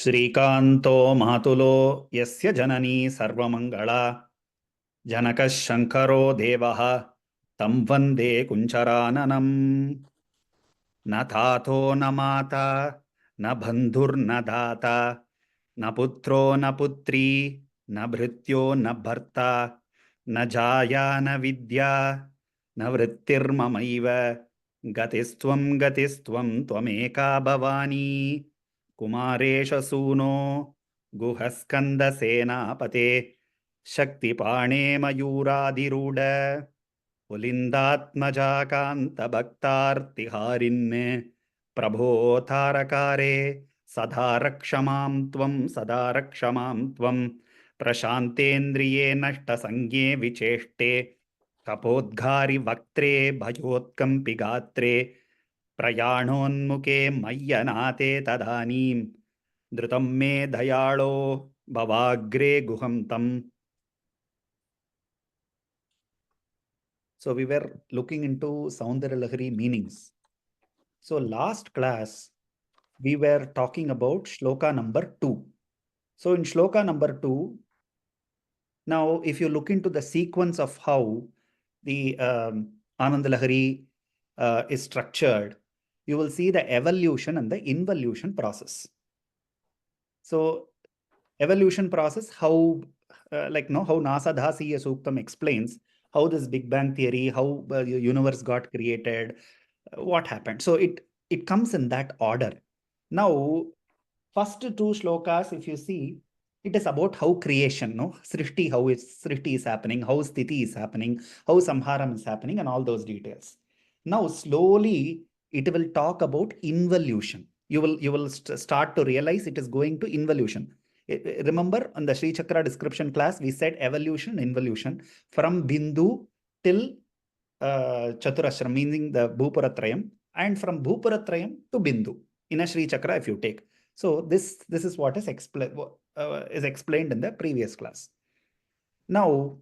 श्रीकान्तो मातुलो यस्य जननी सर्वमङ्गला जनकः शङ्करो देवः तं वन्दे कुञ्चराननम्। न तातो न माता न बन्धुर्न दाता न पुत्रो न पुत्री न भृत्यो न भर्ता न जाया न विद्या न वृत्तिर्ममैव गतिस्त्वं त्वमेका भवानी कुमारेश सूनो गुहस्कन्दसेनापते शक्तिपाणे मयूराधिरूढ पुलिन्दात्मजाकान्तभक्तार्तिहारिन् प्रभो तारकारे सदा रक्ष मां त्वं प्रशान्तेन्द्रिये नष्टसंज्ञे विचेष्टे कपोद्घारि वक्त्रे भयोत्कम्पि गात्रे प्रयाणोन्मुखे मय्यनाथे तदानीं धृतं मे दयाळो भवाग्रे गुहं तम्. So we were looking into Saundarya Lahari meanings. So last class, we were talking about shloka number 2. So in shloka number 2, now if you look into the sequence of how the Ananda Lahari is structured, you will see the evolution and the involution process. So evolution process, how how Nasa Dhasiya Suktam explains how this Big Bang theory, how the universe got created, what happened. So it comes in that order. Now, first two shlokas, if you see, it is about how creation, Srishti, how Srishti is happening, how Sthiti is happening, how Samharam is happening, and all those details. Now, slowly, it will talk about involution. You will start to realize it is going to involution. Remember, on the Sri Chakra description class, we said evolution, involution from Bindu till Chaturashram, meaning the Bhupuratrayam, and from Bhupuratrayam to Bindu in a Sri Chakra if you take. So this is what is explained in the previous class. Now,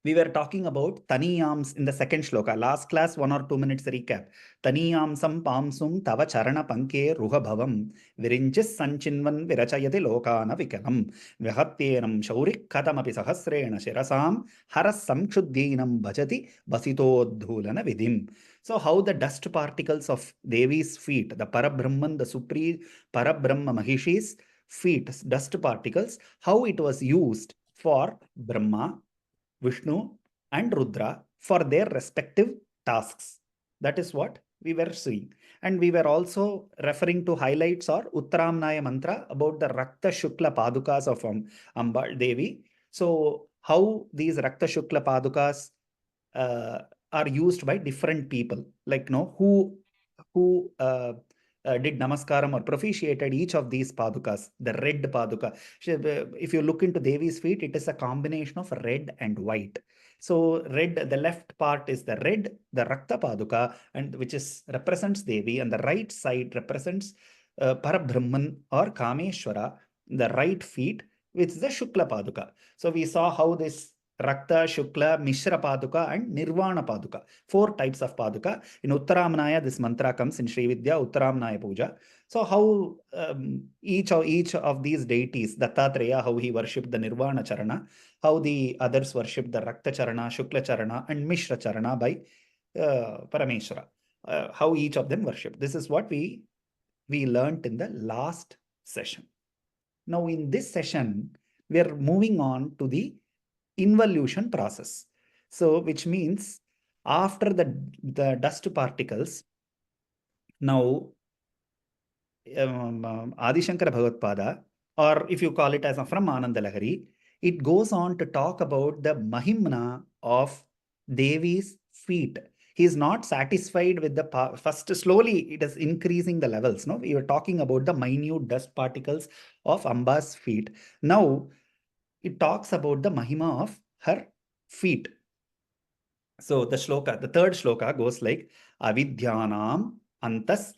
we were talking about Taniyams in the second shloka. Last class, 1 or 2 minutes recap. Taniyamsam pamsum tava charana panke ruha bhavam virinchis sanchinvan virachayati lokana vikalam vihatyenam shaurik katamapi sahasrena shirasam haras samkshuddhinam bhajati basitodhulana vidim. So how the dust particles of Devi's feet, the Parabrahman, the Supreme Parabrahma Mahishi's feet, dust particles, how it was used for Brahma, Vishnu and Rudra for their respective tasks. That is what we were seeing. And we were also referring to highlights or Uttaramnaya mantra about the Rakta Shukla Padukas of Amba Devi. So how these Rakta Shukla Padukas are used by different people, like who did namaskaram or propitiated each of these padukas. The red paduka, if you look into Devi's feet, it is a combination of red and white. So red, the left part is the red, the Rakta Paduka, and which represents Devi, and the right side represents Parabrahman or Kameshwara, the right feet, which is the Shukla Paduka. So we saw how this Rakta, Shukla, Mishra Paduka and Nirvana Paduka. 4 types of Paduka. In Uttaramnaya, this mantra comes in Sri Vidya, Uttaramnaya Puja. So how each of these deities, Dattatreya, how he worshipped the Nirvana Charana, how the others worshipped the Rakta Charana, Shukla Charana and Mishra Charana by Parameshwara. How each of them worshipped. This is what we learnt in the last session. Now in this session, we are moving on to the involution process. So which means after the dust particles, now Adi Shankara Bhagavad-pada, or if you call it as from Ananda Lahari, it goes on to talk about the Mahimna of Devi's feet. He is not satisfied with the first, slowly it is increasing the levels. No, we are talking about the minute dust particles of Amba's feet. Now it talks about the Mahima of her feet. So the third shloka goes like Avidyanam Antas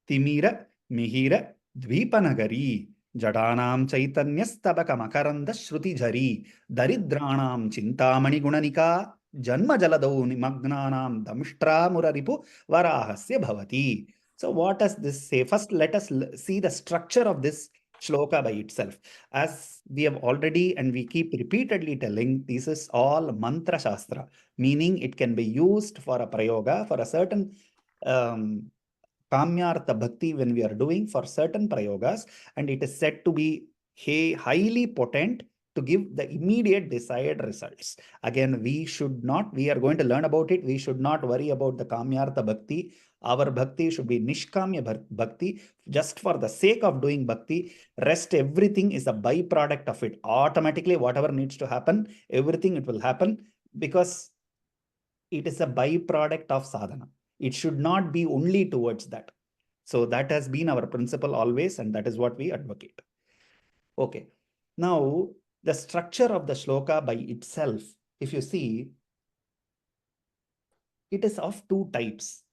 Timira Mihira Dvipanagari Jadanam Chaitanyastabaka Makaranda Shruti Jari Daridranam Chintamani Gunanika Janma Jaladau Nimagnanam Damshtra Muraripu Varahasya Bhavati. So what does this say? First, let us see the structure of this shloka by itself. As we have already and we keep repeatedly telling, this is all mantra shastra, meaning it can be used for a prayoga, for a certain kamyartha bhakti when we are doing for certain prayogas, and it is said to be highly potent to give the immediate desired results. Again, we are going to learn about it. We should not worry about the kamyartha bhakti. Our bhakti should be nishkamya bhakti, just for the sake of doing bhakti. Rest, everything is a byproduct of it. Automatically, whatever needs to happen, everything it will happen, because it is a byproduct of sadhana. It should not be only towards that. So that has been our principle always, and that is what we advocate. Okay. Now, the structure of the shloka by itself, if you see, it is of two types.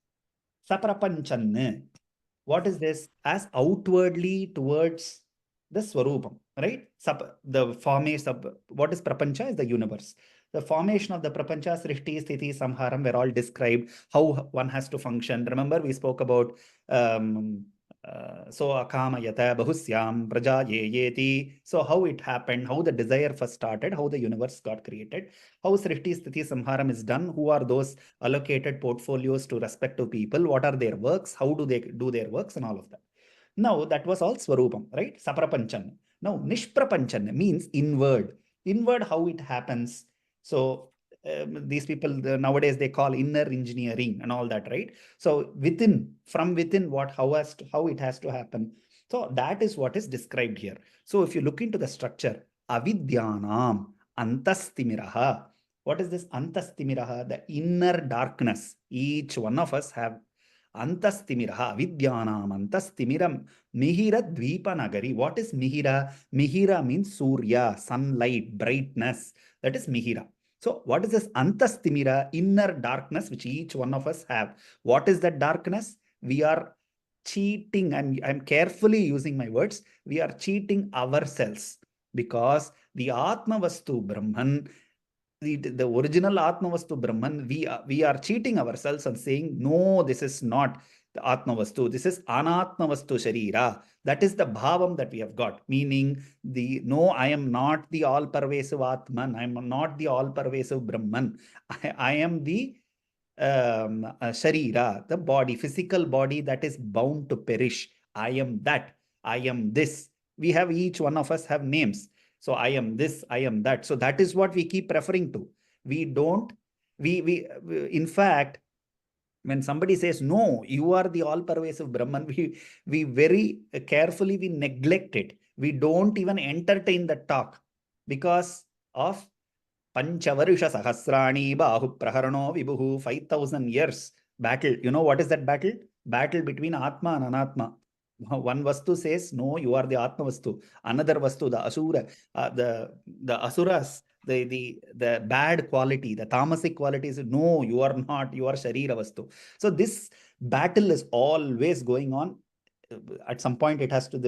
Saprapanchanna. What is this? As outwardly towards the Swarupam, right? The formation of what is Prapancha is the universe. The formation of the Prapancha, Srishti, Sthiti, Samharam were all described, how one has to function. Remember, we spoke about so akamayata bahusyam praja yeti. So how it happened, how the desire first started, how the universe got created, how Srishti, Sthiti, Samharam is done, who are those allocated portfolios to respective people, what are their works, how do they do their works, and all of that. Now, that was all Swarupam, right? Saprapanchan. Now, Nishprapanchan means inward. Inward, how it happens. So, these people nowadays they call inner engineering and all that, right? So, from within, how it has to happen. So, that is what is described here. So, if you look into the structure, avidyanam antastimiraha. What is this antastimiraha? The inner darkness. Each one of us have Antastimiraha, Vidyanam, Antastimiram, Mihira Dvipa Nagari. What is Mihira? Mihira means Surya, sunlight, brightness. That is Mihira. So, what is this Antastimira, inner darkness, which each one of us have? What is that darkness? We are cheating. I'm carefully using my words. We are cheating ourselves, because the Atma Vastu Brahman, the original Atma Vastu Brahman, we are cheating ourselves and saying, no, this is not the Atma Vastu, this is Anatma Vastu Sharira. That is the bhavam that we have got, meaning no, I am not the all pervasive Atman, I am not the all pervasive Brahman. I am the Sharira, the body, physical body that is bound to perish. I am that, I am this. We have, each one of us have names. So I am this, I am that. So that is what we keep referring to. We don't, in fact, when somebody says, no, you are the all-pervasive Brahman, we very carefully, we neglect it. We don't even entertain the talk, because of Panchavarisha Sahasrani Bahu Praharano Vibuhu, 5,000 years battle. You know what is that battle? Battle between Atma and Anatma. One Vastu says, no, you are the Atma Vastu. Another Vastu, the Asura, the Asuras, the bad quality, the tamasic qualities, no, you are not, you are Sharira Vastu. So this battle is always going on. At some point,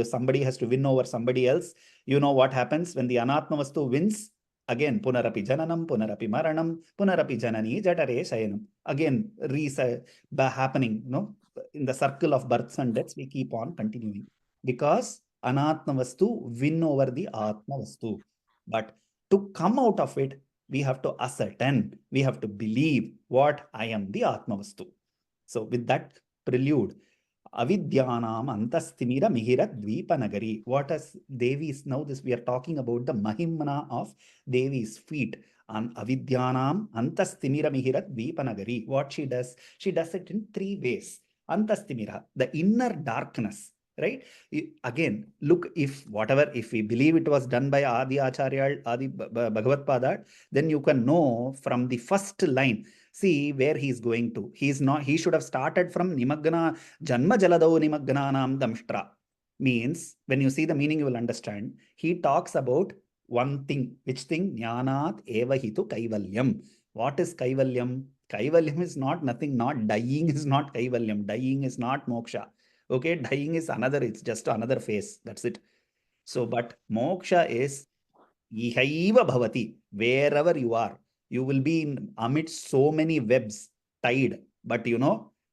somebody has to win over somebody else. You know what happens when the Anatma Vastu wins? Again, punarapi jananam, punarapi maranam, punarapi janani jatare shayanam. Again, happening, in the circle of births and deaths, we keep on continuing, because Anatma Vastu win over the Atma Vastu. But to come out of it, we have to ascertain, we have to believe what I am the Atma Vastu. So with that prelude, Avidyanam Antastimira Mihira Dvipa Nagari. What is Devi's? Now this we are talking about the Mahimana of Devi's feet. And Avidyanam Antastimira Mihira Dvipa Nagari. What she does it in three ways. Antastimira, the inner darkness. Right? Again, look, if we believe it was done by Adi Acharya, Adi Bhagavad Pada, then you can know from the first line. See where he is going to. He should have started from Nimagna, Janma Jaladau Nimagnanam Damshtra. Means, when you see the meaning, you will understand. He talks about one thing. Which thing? Jnanat eva hitu kaivalyam. What is kaivalyam? Kaivalyam is not nothing, not dying is not kaivalyam. Dying is not moksha. Okay, dying is another, it's just another phase. That's it. So, but moksha is ihaiva bhavati. Wherever you are, you will be amidst so many webs tied. But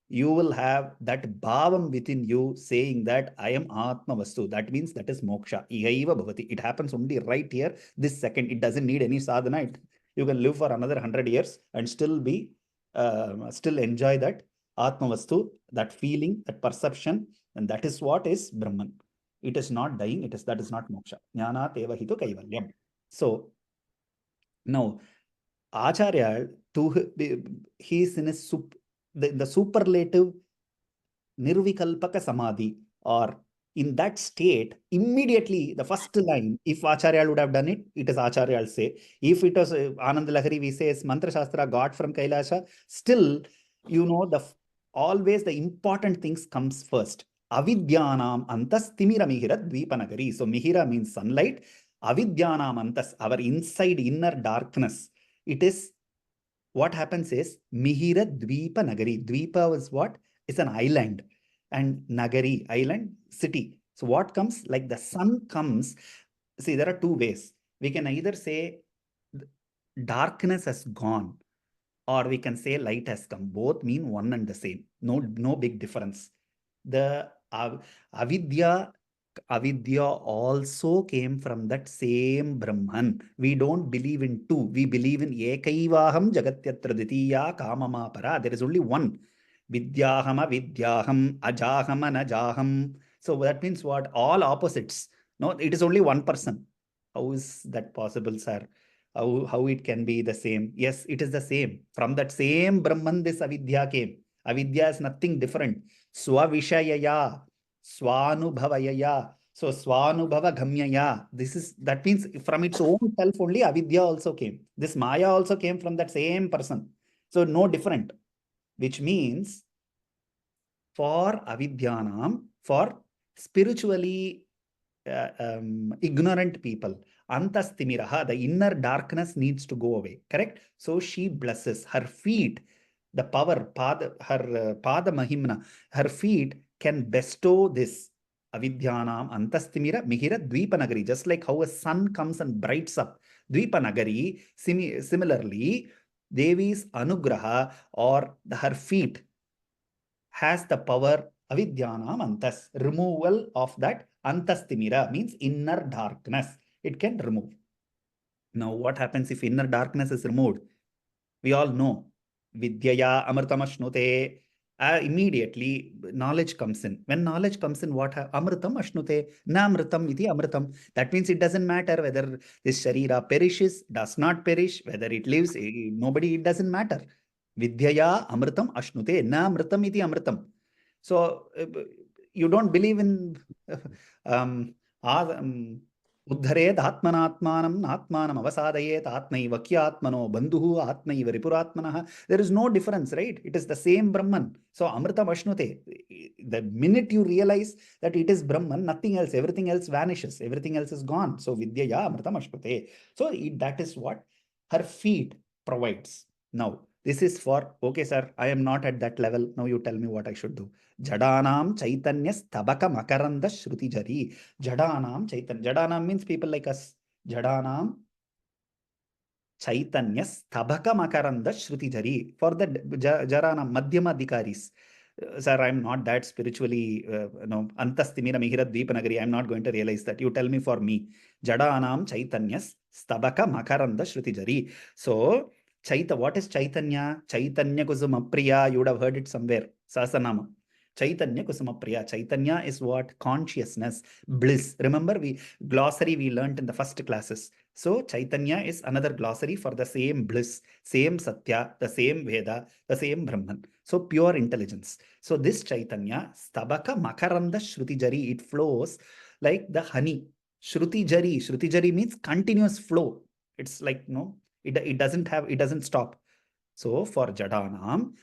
you will have that bhavam within you saying that I am Atma Vastu. That means that is moksha. Ihaiva bhavati. It happens only right here, this second. It doesn't need any sadhana. You can live for another 100 years and still be, still enjoy that Atma Vastu, that feeling, that perception. And that is what is Brahman. It is not dying. That is not moksha. Jnana teva hitu kaivalyam. So now Acharya, he is in a the superlative nirvikalpaka samadhi, or in that state, immediately the first line, if Acharya would have done it, it is Acharya will say. If it was Anand Lahari, we say Mantra Shastra got from Kailasha, still, always the important things comes first. Avidyanam antas timira mihira dvipanagari. So mihira means sunlight. Avidyanam antas, our inside inner darkness. It is, what happens is Mihira Dvipa Nagari. Dvipa was what? It's an island. And Nagari, island, city. So what comes? Like the sun comes. See, there are two ways. We can either say darkness has gone, or we can say light has come. Both mean one and the same. No big difference. The avidya also came from that same Brahman. We don't believe in two. We believe in Ekaivaham Jagatyatra Ditiya Kamamapara. There is only one. Vidyahama Vidyaham Ajahama Najaham. So that means what? All opposites. No, it is only one person. How is that possible, sir? How it can be the same? Yes, it is the same. From that same Brahman, this avidya came. Avidya is nothing different. Swavishayaya. Swanubhavayaya. So Swanubhava Gamyaya. That means from its own self only Avidya also came. This Maya also came from that same person. So no different. Which means for Avidyanam, for spiritually ignorant people, Antastimiraha, the inner darkness needs to go away. Correct? So she blesses her feet, the power, her Pada Mahimna, her feet can bestow this Avidyanam Antastimira Mihira Dvipanagari, just like how a sun comes and brights up Dvipanagari. Similarly, Devi's Anugraha, or her feet, has the power Avidyanam Antas, removal of that Antastimira, means inner darkness. It can remove. Now, what happens if inner darkness is removed? We all know Vidyaya Amritamashnute. Immediately knowledge comes in. When knowledge comes in, what Amritam Ashnute, na Amritam iti Amritam. That means it doesn't matter whether this Sharira perishes, does not perish, whether it lives, it doesn't matter. Vidyaya Amritam Ashnute, na Amritam iti Amritam. So you don't believe in Uddhared Atmanatmanam Natmanam Avasadayet Atmaiva Kyatmano Bandhu Atmaiva Ripuratmanaha. There is no difference, right? It is the same Brahman. So Amrita Vashnute. The minute you realize that it is Brahman, nothing else, everything else vanishes, everything else is gone. So Vidyaya Amrita Vashnute. So that is what her feet provides. Now, this is for, okay, sir, I am not at that level. Now you tell me what I should do. Jadanam Chaitanya Stabaka Makaranda Shruti Jari. Jadanam Chaitanya. Jadanam means people like us. Jadanam Chaitanya Stabaka Makaranda Shruti Jari. For the Jaranam Madhyama Dikaris. Sir, I'm not that spiritually, Antastimira Mihira Dvipanagari. I'm not going to realize that. You tell me for me. Jadanam Chaitanya Stabaka Makaranda Shruti Jari. So, what is Chaitanya? Chaitanya Kusuma Priya. You would have heard it somewhere. Sasanama. Chaitanya Kusuma Priya. Chaitanya is what? Consciousness, bliss. Remember, glossary we learned in the first classes. So Chaitanya is another glossary for the same bliss, same Satya, the same Veda, the same Brahman. So pure intelligence. So this Chaitanya, Stabaka Makaranda Shruti Jari, it flows like the honey. Shruti Jari means continuous flow. It's like, it doesn't stop. So for Jadanam,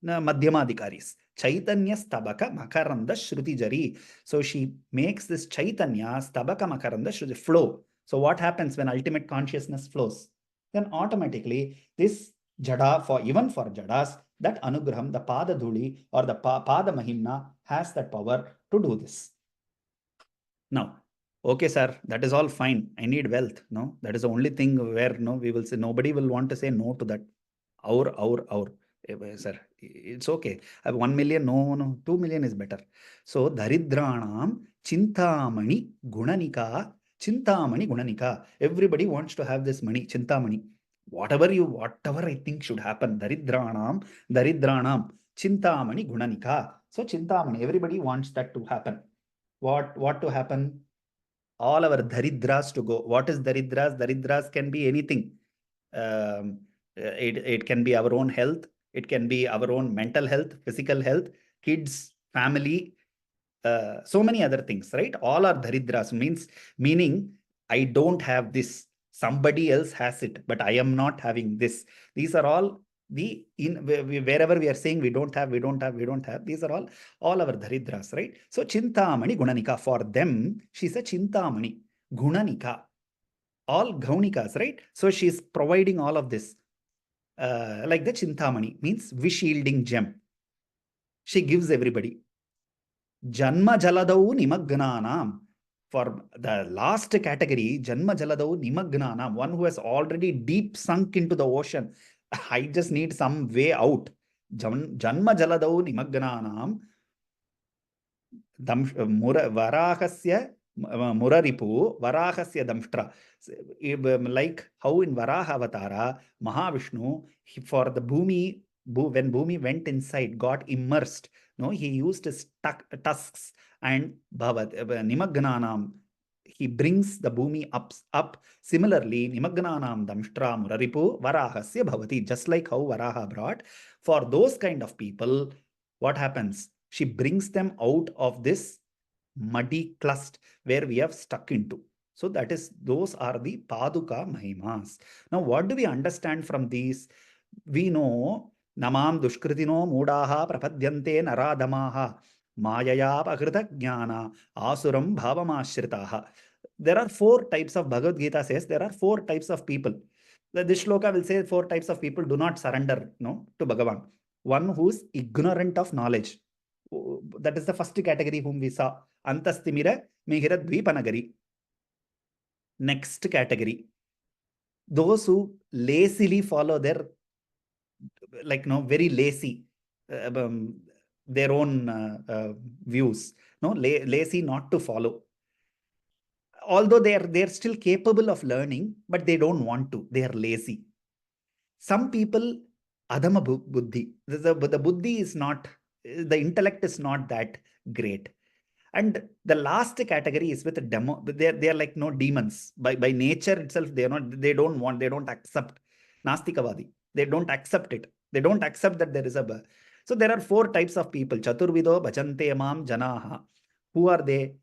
Madhyamadikaris, Chaitanya Stabaka Makaranda Shruti Jari. So she makes this Chaitanya Stabaka Makaranda Shruti flow. So what happens when ultimate consciousness flows? Then automatically this Jada, even for Jadas, that Anugraham, the Pada Dhuli or the Pada Mahimna has that power to do this. Now, okay, sir, that is all fine. I need wealth. No, that is the only thing where we will say nobody will want to say no to that. Our. Sir, it's okay. 1 million, no, 2 million is better. So, Daridranam Chintamani Gunanika, Chintamani Gunanika. Everybody wants to have this money, Chintamani. Whatever I think should happen, Daridranam, Chintamani Gunanika. So, Chintamani, everybody wants that to happen. What to happen? All our Daridras to go. What is Daridras? Daridras can be anything. It can be our own health, it can be our own mental health, physical health, kids, family, so many other things, right? All are daridras, meaning I don't have this, somebody else has it, but I am not having this. These are all wherever we are saying we don't have, these are all our daridras, right? So Chintamani Gunanika, for them she's a Chintamani Gunanika, all gaunikas, right? So she's providing all of this, like the Chintamani, means wish yielding gem. She gives everybody. Janma Jaladau Nimagnanam. For the last category, Janma Jaladau Nimagnanam, one who has already deep sunk into the ocean. I just need some way out. Janma Jaladau Nimagnanam. Varahasya Muraripu, Varahasya Damshtra. Like how in Varaha Avatara, Mahavishnu, for the Bhumi, when Bhumi went inside, got immersed, no, he used his tusks and Nimagnanam. He brings the Bhumi up. Similarly, Nimagnanam Damshtra Muraripu, Varahasya Bhavati. Just like how Varaha brought, for those kind of people, what happens? She brings them out of this muddy clust where we have stuck into. So those are the Paduka Mahimas. Now, what do we understand from these? We know Namam Dushkritino Mudaha Prapadyante Naradamaha Mayaya Pakrita Jnana Asuram Bhavamashiritaha. There are 4 types of Bhagavad Gita says there are 4 types of people. This shloka will say 4 types of people do not surrender to Bhagavan. One who's ignorant of knowledge. That is the first category whom we saw. Antastimira Mihira Dvipanagari. Next category. Those who lazily follow their, very lazy, their own views. Lazy not to follow. Although they're still capable of learning, but they don't want to. They are lazy. Some people, Adama Buddhi. The Buddhi is not, the intellect is not that great. And the last category is with demo. They are like demons. By nature itself, they don't accept Nastikavadi. They don't accept it. They don't accept that there is a. So there are 4 types of people. Chaturvido bhajante mam janaha. Who are they?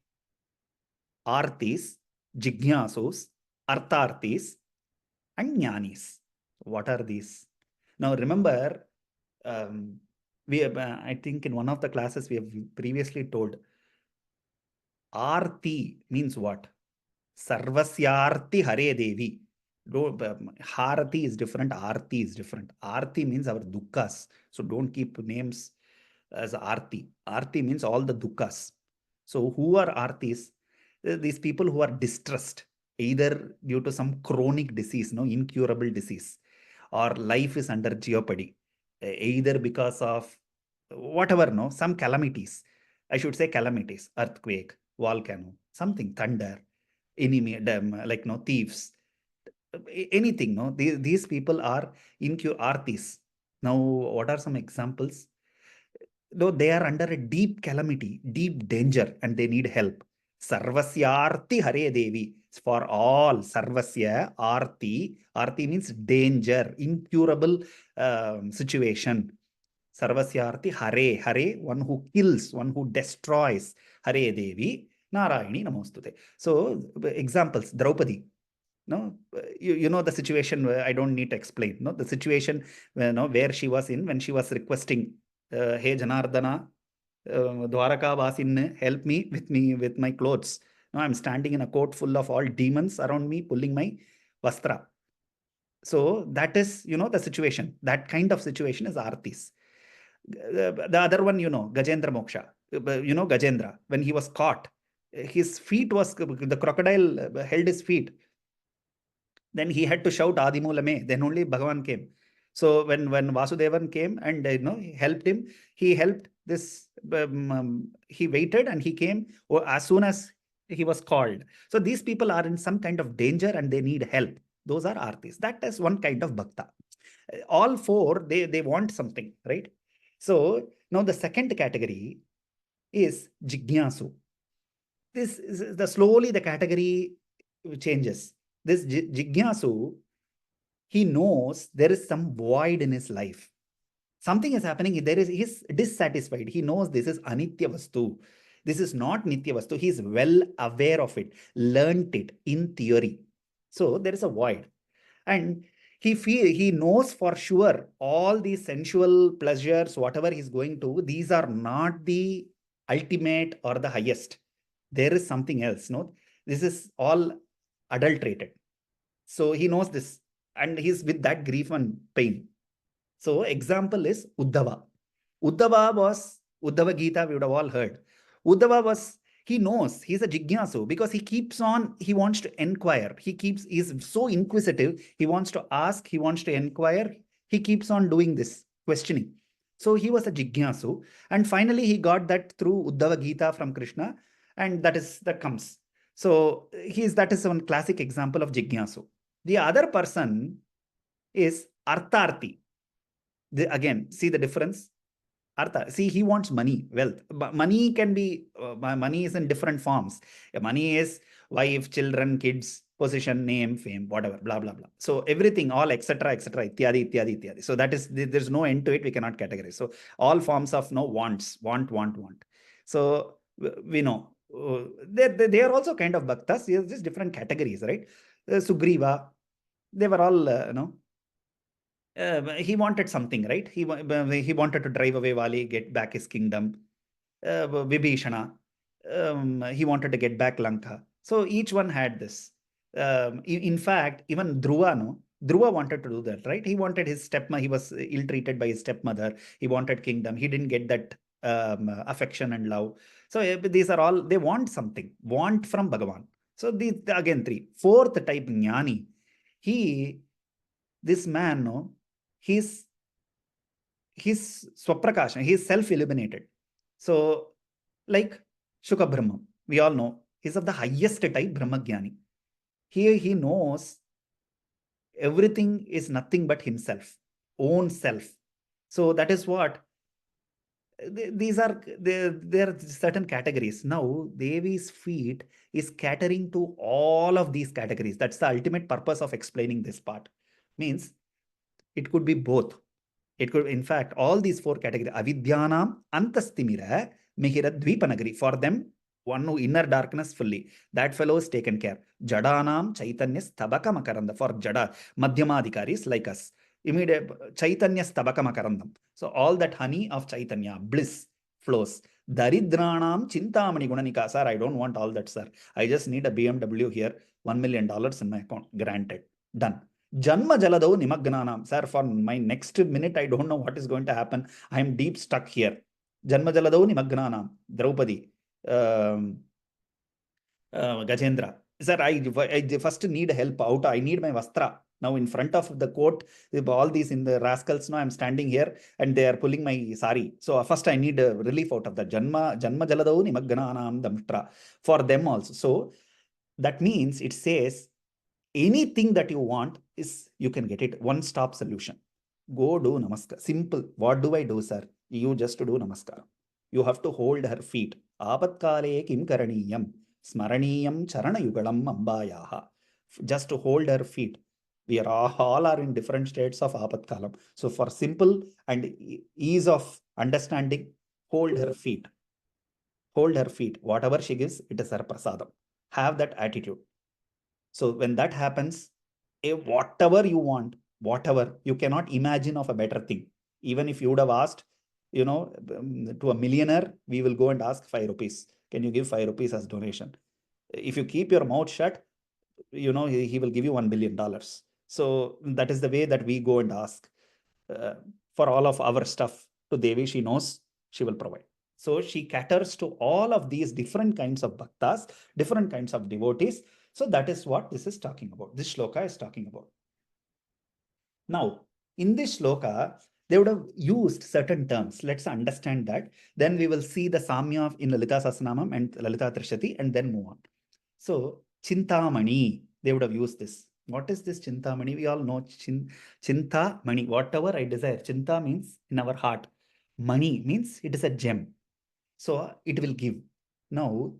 Artis, Jignasus, Arthartis, and Jnanis. What are these? Now remember, we have, I think in one of the classes we have previously told, Arti means what? Sarvasyarti Hare Devi. Harati is different, Arti is different. Arti means our dukkas. So don't keep names as Arti. Arti means all the dukkas. So who are Artis? These people who are distressed, either due to some chronic disease, incurable disease, or life is under jeopardy, either because of whatever, some calamities. I should say calamities, earthquake, volcano, something, thunder, enemy, thieves, anything. These people are artis. Now, what are some examples? Though they are under a deep calamity, deep danger, and they need help. Sarvasyarti Hare Devi. For all, Sarvasya, Arti. Arti means danger, incurable situation. Sarvasyarti Hare. Hare, one who kills, one who destroys. Hare Devi. Narayani Namostute. So, examples, Draupadi. No, you know the situation. I don't need to explain. No, the situation where she was in when she was requesting, "Hey Janardana, Dwaraka Vasin, help me with my clothes. No, I'm standing in a court full of all demons around me, pulling my vastra." So that is the situation. That kind of situation is artis. The other one, Gajendra Moksha. Gajendra, when he was caught, his feet was, the crocodile held his feet. Then he had to shout Adimulame. Then only Bhagavan came. So when Vasudevan came and he helped him, he helped this. He waited and he came as soon as he was called. So these people are in some kind of danger and they need help. Those are artis. That is one kind of bhakta. All four, they want something, right? So now the second category is jignasu. This is slowly the category changes. This jignasu, he knows there is some void in his life. Something is happening. He's dissatisfied. He knows this is anitya vastu. This is not nitya vastu. He is well aware of it, learnt it in theory. So there is a void. And he knows for sure all these sensual pleasures, whatever he's going to, these are not the ultimate or the highest. There is something else. No, this is all adulterated. So he knows this, and he's with that grief and pain. So example is Uddhava. Uddhava Gita, we would have all heard. Uddhava was, he knows, he's a jignasu because he wants to inquire. He's so inquisitive. He wants to ask, he wants to inquire. He keeps on doing this, questioning. So he was a jignasu. And finally, he got that through Uddhava Gita from Krishna. And that comes. So that is one classic example of jignasu. The other person is Artharthi. Again, see the difference. Artha, see, he wants money, wealth. Money can be, money is in different forms. Money is wife, children, kids, position, name, fame, whatever, blah, blah, blah. So everything, all, etc., ityadi. So that is, there's no end to it. We cannot categorize. So all forms of wants, want. So we know they are also kind of bhaktas. There's just different categories, right? Sugriva, they were all, he wanted something, right? He wanted to drive away Vali, get back his kingdom. Vibhishana, he wanted to get back Lanka. So each one had this. In fact, even Dhruva wanted to do that, right? He wanted his stepmother. He was ill-treated by his stepmother. He wanted kingdom. He didn't get that affection and love. So these are all, they want something, want from Bhagavan. So these, again, three. Fourth type, Jnani. This man, he's swaprakasha, he's self-illuminated. So like Shuka Brahma, we all know, he's of the highest type Brahmagyani. Here he knows everything is nothing but himself, own self. So that is what, there are certain categories. Now Devi's feet is catering to all of these categories. That's the ultimate purpose of explaining this part. Means it could be both. It could, in fact, all these four categories. Avidyanam antastimira mihira dvipanagari. For them, one who inner darkness fully. That fellow is taken care. Jadanam chaitanya stabaka makaranda. For Jada, Madhyamadhikaris like us. Immediate chaitanya stabaka makarandam. So all that honey of chaitanya, bliss, flows. Daridranam chintamani gunanika. Sir, I don't want all that, sir. I just need a BMW here. $1 million in my account. Granted. Done. Janma Jaladau Nimagnanam. Sir, for my next minute, I don't know what is going to happen. I am deep stuck here. Janma Jaladau Nimagnanam. Draupadi. Gajendra. Sir, I first need help out. I need my vastra. Now in front of the court, all these in the rascals, now I'm standing here and they are pulling my sari. So first I need a relief out of that. Janma Jaladau Nimagnanam Damshtra. For them also. So that means it says, anything that you want is, you can get it. One-stop solution. Go do namaskar. Simple. What do I do, sir? You just do namaskar. You have to hold her feet. Apatkale kim karaniyam. Smaraniyam charanayugalam ambayaha. Just to hold her feet. We are all are in different states of apatkalam. So for simple and ease of understanding, hold her feet. Hold her feet. Whatever she gives, it is her prasadam. Have that attitude. So when that happens, whatever you want, whatever, you cannot imagine of a better thing. Even if you would have asked, to a millionaire, we will go and ask 5 rupees. Can you give 5 rupees as donation? If you keep your mouth shut, he will give you $1 billion. So that is the way that we go and ask for all of our stuff to Devi. She knows she will provide. So she caters to all of these different kinds of bhaktas, different kinds of devotees. So that is what this is talking about. This shloka is talking about. Now, In this shloka, they would have used certain terms. Let's understand that. Then we will see the Samya in Lalita Sahasranamam and Lalita Trishati and then move on. So, Chintamani, they would have used this. What is this Chintamani? We all know Chintamani, whatever I desire. Chinta means in our heart. Mani means it is a gem. So, it will give. Now,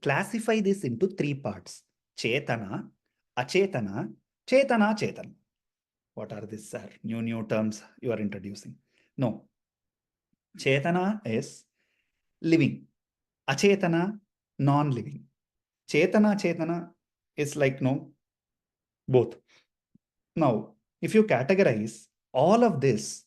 classify this into three parts. Chetana, Achetana, Chetana, Chetana. What are these, sir? New terms you are introducing. No. Chetana is living. Achetana, non-living. Chetana is like no, both. Now, if you categorize all of this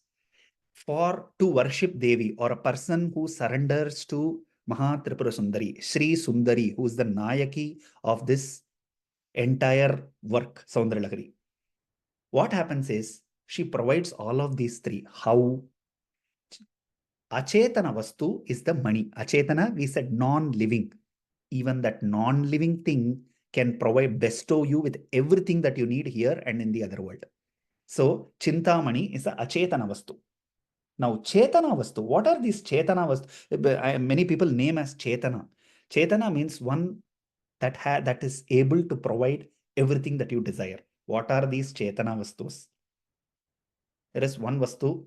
to worship Devi or a person who surrenders to Mahatripura Sundari, Sri Sundari, who is the Nayaki of this entire work, Saundarya Lahari, what happens is she provides all of these three. How? Achetana Vastu is the money. Achetana, we said non-living. Even that non-living thing can bestow you with everything that you need here and in the other world. So, Chintamani is the Achetana Vastu. Now, Chetana Vastu, what are these Chetana Vastu? Many people name as Chetana. Chetana means one that is able to provide everything that you desire. What are these Chetana Vastus? There is one Vastu.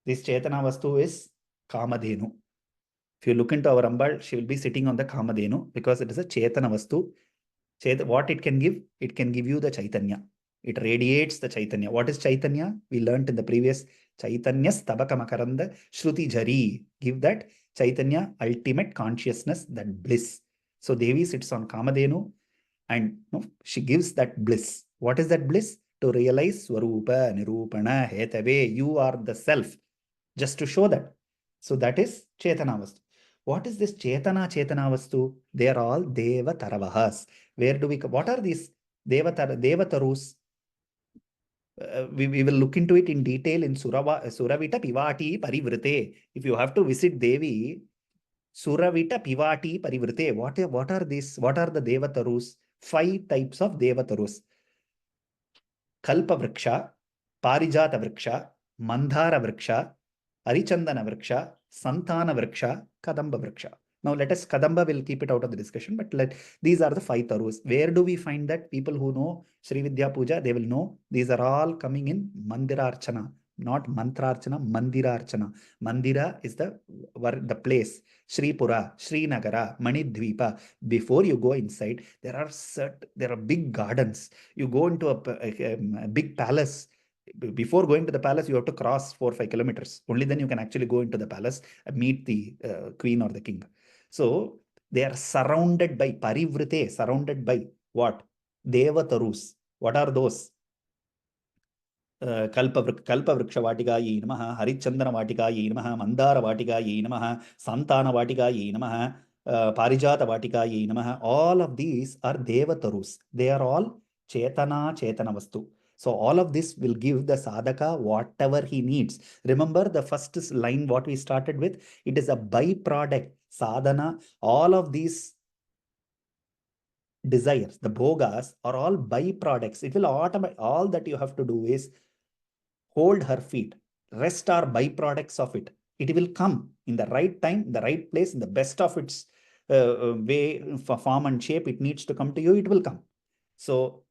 This Chetana Vastu is Kamadhenu. If you look into our Ambal, she will be sitting on the Kamadhenu because it is a Chetana Vastu. What it can give? It can give you the Chaitanya. It radiates the Chaitanya. What is Chaitanya? We learnt in the previous Chaitanya Stabaka Makaranda Shruti Jari. Give that Chaitanya ultimate consciousness, that bliss. So Devi sits on Kamadhenu and she gives that bliss. What is that bliss? To realize Swarupa, Nirupana, Hetave, you are the self. Just to show that. So that is Chetana Vastu. What is this Chetana Vastu? They are all Deva Taravahas. What are these Devatarus? We will look into it in detail in Suravita Pivati Parivrite. If you have to visit Devi, Suravita Pivati Parivrite. What are these? What are the Devatarus? 5 types of Devatarus. Kalpa Vriksha, Parijata Vriksha, Mandhara Vriksha, Arichandana Vriksha, Santana Vriksha, Kadamba Vriksha. Now let us, Kadamba will keep it out of the discussion, but these are the 5 tarus. Where do we find that? People who know Sri Vidya Puja, they will know these are all coming in Mandira Archana, not Mantra Archana, Mandira Archana. Mandira is the place. Sripura, Srinagara, Manidvipa. Before you go inside, there are big gardens. You go into a big palace. Before going to the palace, you have to cross 4 or 5 kilometers. Only then you can actually go into the palace and meet the queen or the king. So they are surrounded by parivrite, surrounded by what? Devatarus. What are those? Kalpavrikshavatigaye namaha, Harichandana-vatikaaye namaha, Mandara-vatikaaye namaha, Santana-vatikaaye namaha, Parijata-vatikaaye namaha. All of these are Devatarus. They are all Chetana Vastu. So all of this will give the sadhaka whatever he needs. Remember the first line what we started with? It is a byproduct. Sadhana, all of these desires, the bhogas are all byproducts. It will automate. All that you have to do is hold her feet. Rest are byproducts of it. It will come in the right time, the right place, in the best of its way, form and shape. It needs to come to you. It will come. So,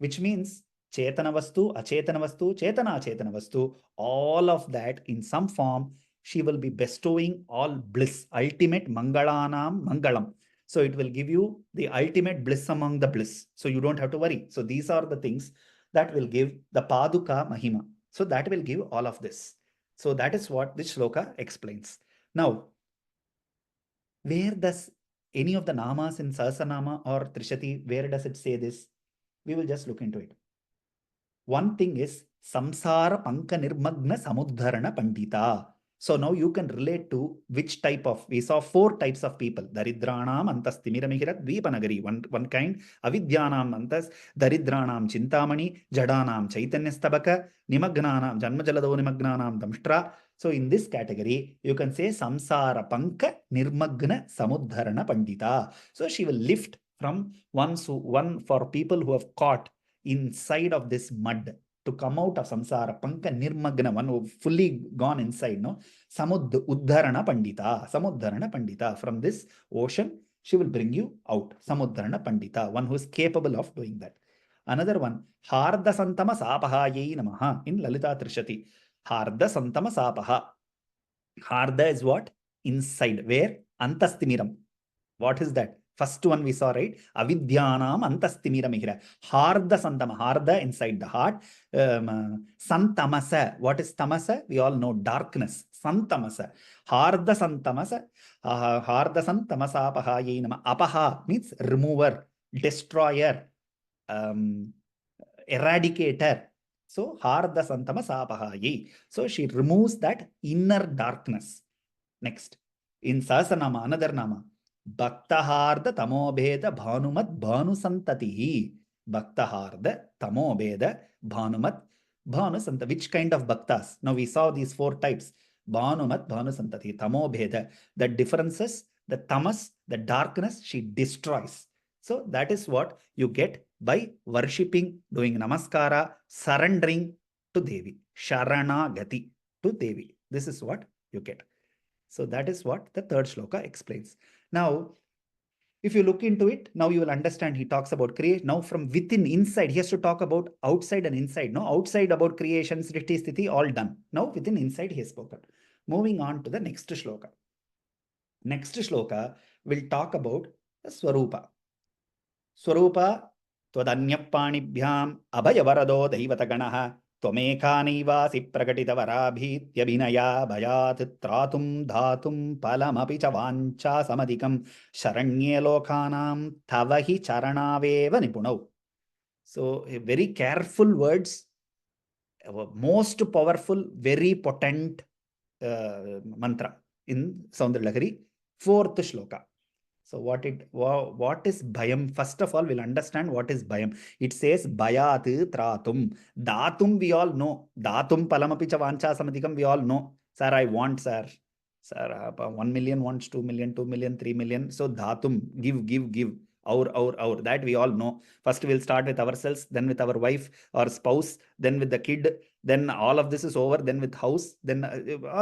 which means Chetana Vastu, Achetana Vastu, Chetana Achetana Vastu, all of that in some form, she will be bestowing all bliss, ultimate Mangalanam Mangalam. So it will give you the ultimate bliss among the bliss. So you don't have to worry. So these are the things that will give the Paduka Mahima. So that will give all of this. So that is what this shloka explains. Now, where does any of the namas in Sahasanama or Trishati, where does it say this? We will just look into it. One thing is Samsara Panka Nirmagna Samudharana Pandita. So now you can relate to which type of, we saw 4 types of people. Daridranam Antas Timiramihirat Dvipanagari. One kind, Avidyanam Antas, Daridranam Chintamani, Jadanam Chaitanyastabaka, Nimagnanam, Janmajalado Nimagnanam Damshtra. So in this category, you can say Samsara Panka Nirmagna Samudharana Pandita. So she will lift from one for people who have caught inside of this mud. to come out of samsara, panka nirmagna, one who fully gone inside, no, uddharana pandita, from this ocean, she will bring you out, samudharana pandita, one who is capable of doing that. Another one, harda santama sapahaye namaha, in Lalita Trishati, harda santama sapaha. Harda is what? Inside. Where? Antastimiram. What is that? First one we saw, right? Avidyanam antastimiramihira. Harda santama. Harda inside the heart. Santamasa. What is tamasa? We all know darkness. Santamasa. Harda santamasa. Harda santamasa apahaye nama. Apaha means remover, destroyer, eradicator. So, harda santama sapahayi. So, she removes that inner darkness. Next, in Sasanama, another nama, Bhaktaharda tamobheda bhanumat bhanusantatihi. Bhaktaharda tamobheda bhanumat bhanusantati. Which kind of bhaktas? Now, we saw these 4 types. Bhanumat bhanusantati. Tamobheda. The differences, the tamas, the darkness, she destroys. So, that is what you get by worshipping, doing namaskara, surrendering to Devi, Sharanagati to Devi. This is what you get. So that is what the third shloka explains. Now, if you look into it, now you will understand he talks about creation. Now from within, inside, he has to talk about outside and inside. No, outside about creation, sriti, sthiti, all done. Now within, inside, he has spoken. Moving on to the next shloka. Next shloka will talk about the Swarupa. Swarupa tvadanyapanibhyam abhayavarado daivataganaha त्वमेकानैवासि प्रकटितवराभीत्यभिनया भयात् त्रातुं धातुं फलमपि च वाञ्छा समधिकं शरण्ये लोकानां तव हि चरणावेव निपुणौ. So very careful words, most powerful, very potent mantra in Saundarya Lahari, 4th shloka. So what is bhayam? First of all, we'll understand what is bhayam. It says bhayat tratum. Datum we all know. Datum palamapi cha vancha samadhikam we all know. Sir, I want, sir. Sir, 1 million wants 2 million, 2 million, 3 million. So datum, give. Our. That we all know. First we'll start with ourselves, then with our wife or spouse, then with the kid. Then all of this is over, then with house. Then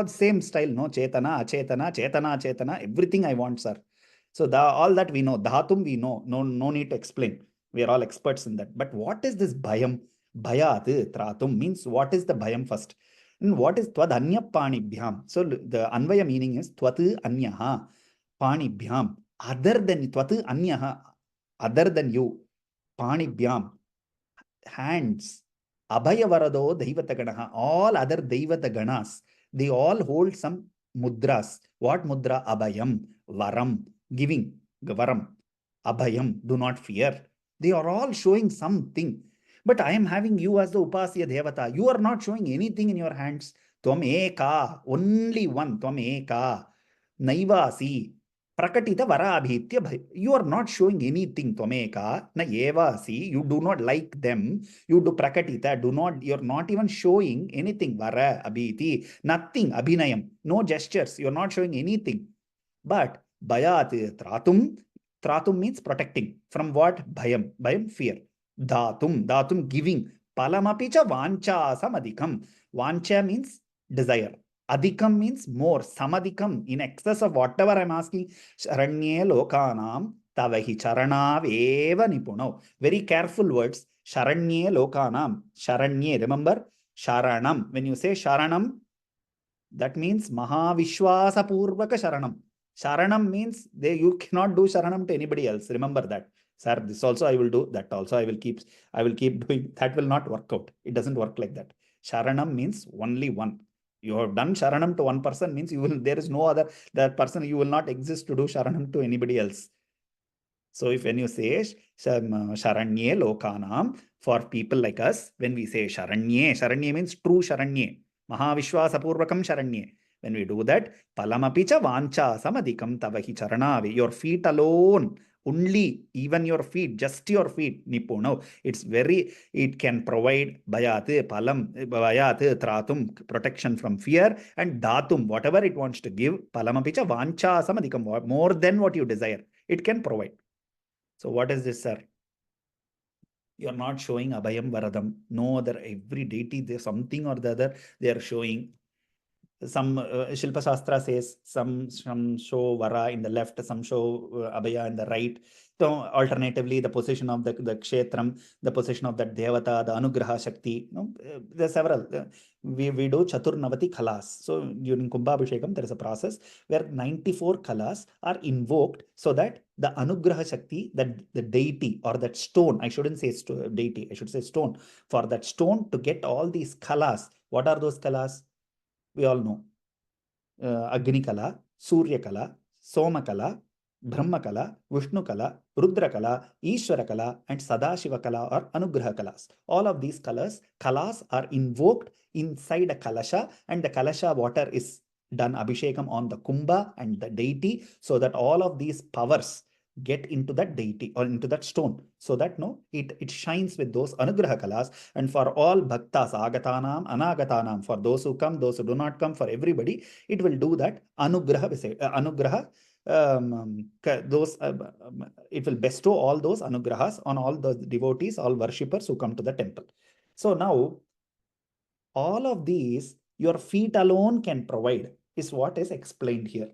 same style, no? Chetana, achetana, everything I want, sir. So all that we know, dhatum we know, no need to explain. We are all experts in that. But what is this bhayam? Bhayat tratum means what is the bhayam first? And what is tvad anya panibhyam? So the anvaya meaning is tvat anyaha panibhyam. Other than tvat anyaha, other than you, panibhyam, hands. Abhayavarado daivataganaha. All other daivataganas, they all hold some mudras. What mudra? Abhayam, varam. Giving, Gavaram, Abhayam, do not fear. They are all showing something. But I am having you as the Upasya Devata. You are not showing anything in your hands. Tvam eka, only one. Tvam eka, naivasi, prakatita varabhitya. You are not showing anything. Tvam eka, na evasi. You do not like them. You do prakatita. You are not even showing anything. Vara, abhiti, nothing. Abhinayam, no gestures. You are not showing anything. But Bhayat tratum means protecting. From what? Bhayam, fear. Dhatum, giving. Palamapicha vancha samadikam. Vancha means desire. Adhikam means more. Samadikam, in excess of whatever I'm asking. Sharanye lokanam tavahi charanav eva nipuno. Very careful words. Sharanye lokanam. Sharanye, remember? Sharanam. When you say Sharanam, that means Mahavishwasa Purvaka Sharanam. Sharanam means you cannot do Sharanam to anybody else. Remember that. Sir, this also I will do. That also I will keep doing. That will not work out. It doesn't work like that. Sharanam means only one. You have done Sharanam to one person means there is no other that person. You will not exist to do Sharanam to anybody else. So if when you say Sharanye Lokanam, for people like us, when we say Sharanye means true Sharanye. Mahavishwasapurvakam Sharanye. When we do that, palamapicha vancha samadikam tavahi charanavi. Your feet alone, only, even your feet, just your feet, nipuno. It can provide bhayat, tratum, protection from fear, and datum, whatever it wants to give, palamapicha vancha samadikam, more than what you desire, it can provide. So what is this, sir? You're not showing Abhayam Varadam. No other, every deity, there's something or the other they are showing. Some Shilpa Shastra says some show Vara in the left, some show Abhaya in the right. So alternatively, the position of the Kshetram, the position of that Devata, the Anugraha Shakti. There are several. We do Chaturnavati Kalas. So during Kumbhabhishekam, there is a process where 94 Kalas are invoked so that the Anugraha Shakti, that the deity or that stone, I shouldn't say deity, I should say stone, for that stone to get all these Kalas. What are those Kalas? We all know Agni Kala, Surya Kala, Soma Kala, Brahma Kala, Vishnu Kala, Rudra Kala, Ishvara Kala, and Sadashiva Kala or Anugraha Kalas. All of these kalas are invoked inside a kalasha, and the kalasha water is done abhishekam on the kumbha and the deity, so that all of these powers get into that deity or into that stone, so that it shines with those anugraha kalas. And for all bhaktas, agatanam, anagatanam, for those who come, those who do not come, for everybody, it will do that anugraha. Those it will bestow all those anugrahas on all the devotees, all worshippers who come to the temple. So now all of these your feet alone can provide is what is explained here.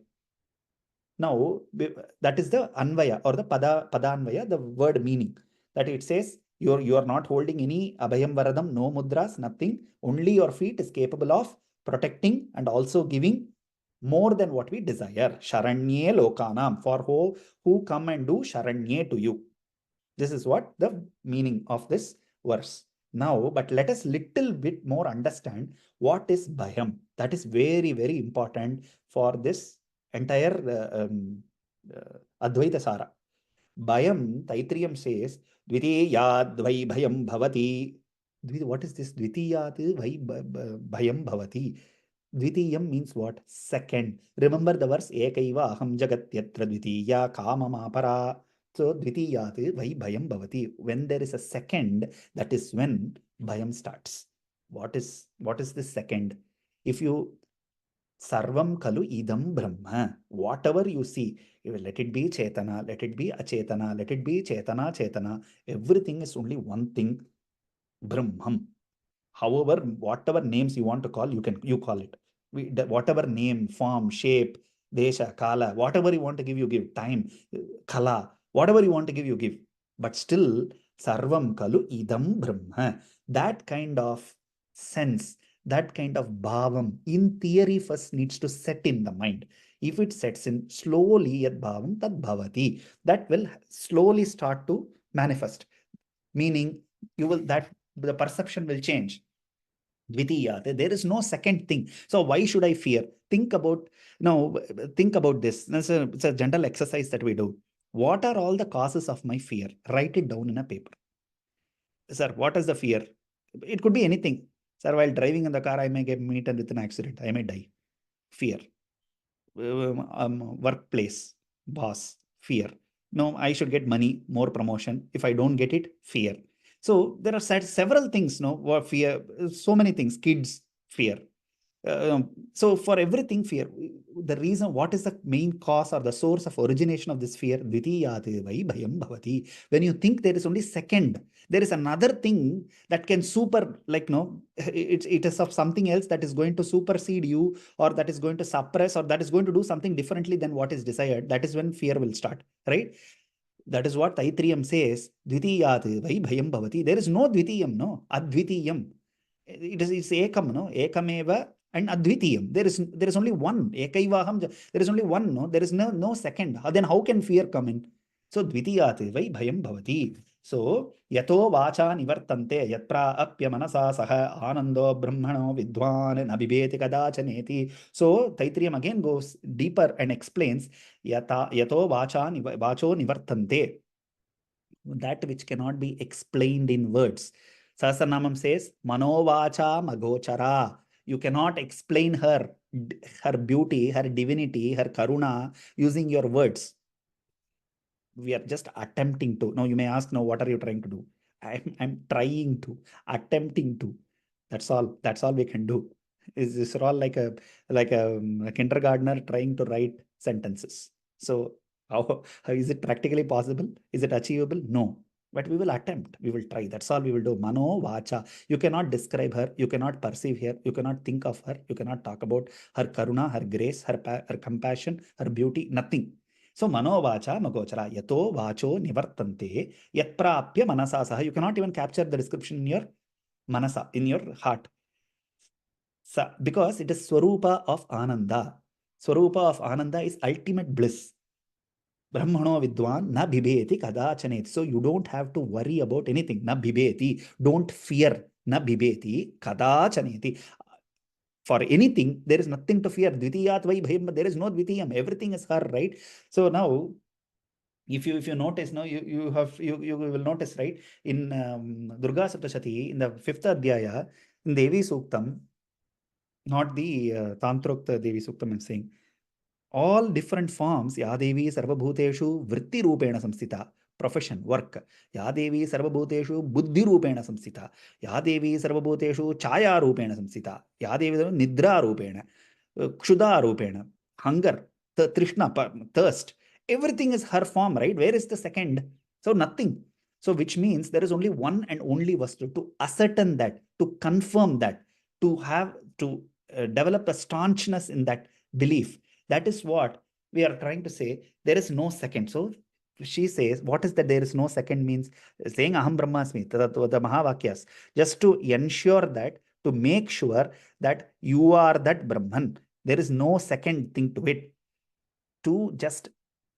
Now, that is the Anvaya or the Padanvaya, the word meaning. That it says you are not holding any Abhayam Varadam, no mudras, nothing. Only your feet is capable of protecting and also giving more than what we desire. Sharanye Lokanam, for who come and do Sharanye to you. This is what the meaning of this verse. Now, but let us little bit more understand what is Bhayam. That is very, very important for this entire Advaita Sara. Bhayam, Taitriyam says, Dvitiyad vai bhayam bhavati. What is this? Dvitiyad vai bhayam bhavati. Dvitiyam means what? Second. Remember the verse, Ekaiva aham jagatyatra dvitiya kamamapara. So, Dvitiyat vai bhayam bhavati. When there is a second, that is when bhayam starts. What is this second? If you Sarvam kalu idam brahma. Whatever you see, let it be Chetana, let it be Achetana, let it be Chetana, Chetana. Everything is only one thing, Brahman. However, whatever names you want to call, you call it. Whatever name, form, shape, desha, kala, whatever you want to give, you give. Time, kala, whatever you want to give, you give. But still, sarvam kalu idam brahma. That kind of sense, that kind of bhavam, in theory, first needs to set in the mind. If it sets in slowly, yad bhavam tad bhavati, that will slowly start to manifest. Meaning, the perception will change. Dvitiya, there is no second thing. So why should I fear? Think about this. It's a general exercise that we do. What are all the causes of my fear? Write it down in a paper. Sir, what is the fear? It could be anything. Sir, while driving in the car, I may get meet with an accident. I may die. Fear. Workplace, boss, fear. No, I should get money, more promotion. If I don't get it, fear. So there are several things, what fear, so many things, kids, fear. So for everything, fear. The reason, what is the main cause or the source of origination of this fear? Dvitiyate vai bhayam bhavati. When you think there is only second, there is another thing that can it is of something else that is going to supersede you, or that is going to suppress, or that is going to do something differently than what is desired. That is when fear will start, right? That is what Taitriyam says. Dvitiyate vai bhayam bhavati. There is no dvitiyam, no, advitiyam. It's ekam, no, ekameva and advitiyam. There is only one. Ekaivaham. There is only one, no. There is no second. Then how can fear come in? So dvitiyate vai bhayam bhavati. So yato vacha nivartante yatra apya manasa saha anando brahmano vidwan nabibeti kadachaneti. So Taitriyam again goes deeper and explains yato vacho nivartante. That which cannot be explained in words. Sahasranamam says, Manovacha Magochara. You cannot explain her beauty, her divinity, her karuna using your words. We are just attempting to. Now you may ask, now what are you trying to do? I'm trying to, attempting to. That's all. That's all we can do. Is all like a kindergartner trying to write sentences. So how is it practically possible? Is it achievable? No. But we will attempt, we will try. That's all we will do. Mano, vacha. You cannot describe her, you cannot perceive her, you cannot think of her, you cannot talk about her karuna, her grace, her compassion, her beauty, nothing. So mano vacha magochara yato vacho nivartante yat prapya manasa saha. You cannot even capture the description in your manasa, in your heart. Because it is swarupa of ananda. Swarupa of ananda is ultimate bliss. Brahmano vidwan na bhibeti kadachaneti. So you don't have to worry about anything. Na bhibeti. Don't fear. Na bhibeti kadachaneti. For anything, there is nothing to fear. Dvitiyat vai bhayam. There is no dvitiyam. Everything is her, right? So now, if you notice, now you will notice, right? In Durga Sapthashati, in the 5th adhyaya, in Devi Suktam, not the Tantrokta Devi Suktam I'm saying, all different forms, Yadevi Sarvabhuteshu Vritti Rupena Samsita, profession, work. Yadevi Sarvabhuteshu Buddhi Rupena Samsita. Yadevi Sarvabhuteshu Chaya Rupena Samsita. Yadevi Nidra Rupena, Kshuda Rupena, hunger, Trishna, thirst. Everything is her form, right? Where is the second? So nothing. So which means there is only one and only Vastu. To ascertain that, to confirm that, to have, to develop a staunchness in that belief. That is what we are trying to say. There is no second. So she says, what is that there is no second means? Saying Aham Brahmasmi, the Mahavakyas, just to ensure that, to make sure that you are that Brahman. There is no second thing to it. To just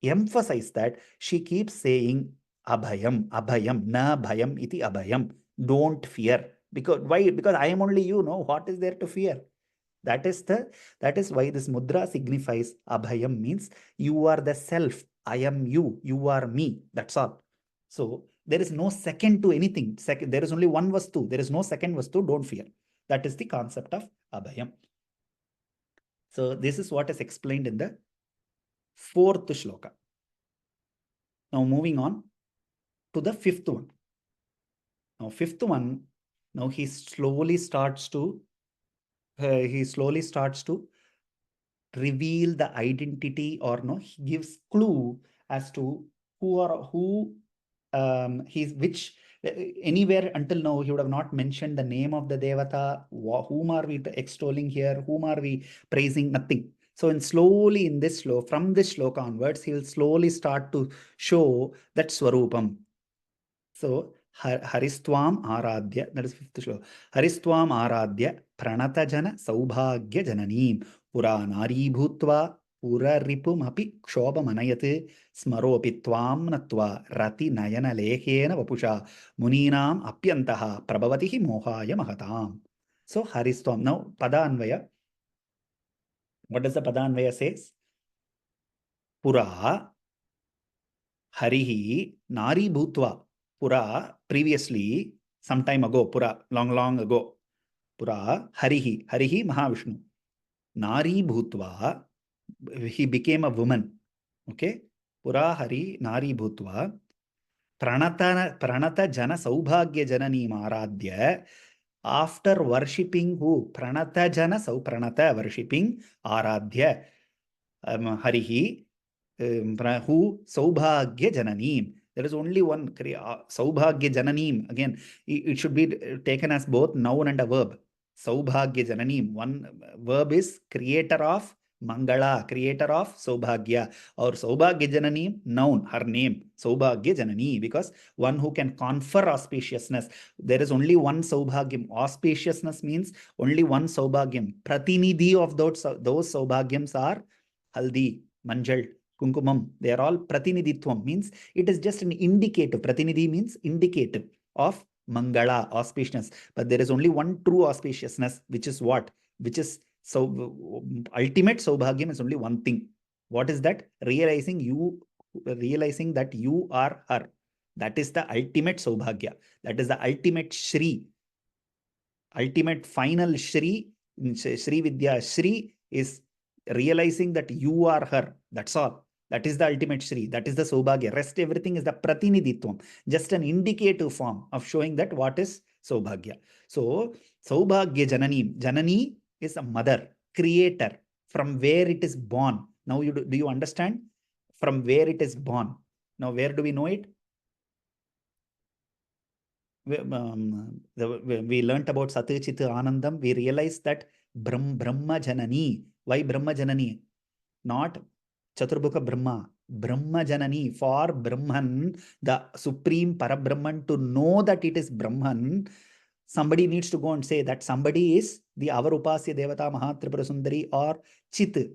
emphasize that, she keeps saying Abhayam, Abhayam, na bhayam iti Abhayam. Don't fear. Because why? Because I am only you, know what is there to fear? That is why this mudra signifies abhayam, means you are the self. I am you. You are me. That's all. So there is no second to anything. There is only one vastu. There is no second vastu. Don't fear. That is the concept of abhayam. So this is what is explained in the 4th shloka. Now moving on to the 5th one. Now 5th one. Now he slowly starts to reveal the identity, or no, he gives clue as to who he's which. Anywhere until now he would have not mentioned the name of the devata. Whom are we extolling here? Whom are we praising? Nothing. So slowly in this from this shloka onwards, he will slowly start to show that swarupam. So Haristwam Aradhya, that is 5th shloka. Haristwam Aradhya Pranatajana Saubhagya Jananim Pura Nari Bhutva Pura Ripum Api Kshobamanayate Smaropi Tvam Natva Rati Nayana Lekhena Vapusha Muninam Apyantaha Prabhavatihi Mohaya Mahatam. So Haristwam. Now Padanvaya. What does the Padanvaya says? Pura Harihi Nari Bhutva. Pura, previously, some time ago, Pura, long ago. Pura, Harihi Mahavishnu. Nari Bhutva, he became a woman. Okay? Pura Hari Nari Bhutva. Pranata Jana Saubhagya Janani Maradhya. After worshipping who? Pranata Jana Pranata, worshipping Aradhya. Harihi, who? Saubhagya Jananim. There is only one Saubhagya Jananim. Again, it should be taken as both noun and a verb. Saubhagya Jananim. One verb is creator of Mangala, creator of Saubhagya. Or Saubhagya Jananim, noun, her name. Saubhagya Janani, because one who can confer auspiciousness. There is only one Saubhagyam. Auspiciousness means only one Saubhagyam. Pratinidhi of those Saubhagyams are Haldi, Manjal, Kunkumam. They are all Pratinidhitvam, means it is just an indicative. Pratinidhi means indicative of Mangala, auspiciousness. But there is only one true auspiciousness, which is what? Which is ultimate Saubhagyam is only one thing. What is that? Realizing that you are her. That is the ultimate Saubhagya. That is the ultimate Shri. Ultimate final Shri. Shri Vidya Shri is realizing that you are her. That's all. That is the ultimate Shri. That is the Saubhagya. Rest everything is the Pratinidhitvam. Just an indicative form of showing that what is Saubhagya. So, Saubhagya Janani. Janani is a mother, creator, from where it is born. Now, do you understand? From where it is born. Now, where do we know it? we learnt about Sat Chit Anandam, we realized that Brahma Janani. Why Brahma Janani? Not Chaturbhuka Brahma. Brahma Janani. For Brahman, the supreme Parabrahman, to know that it is Brahman, somebody needs to go and say that somebody is the our Upasya Devata Mahatripura Sundari or Chit.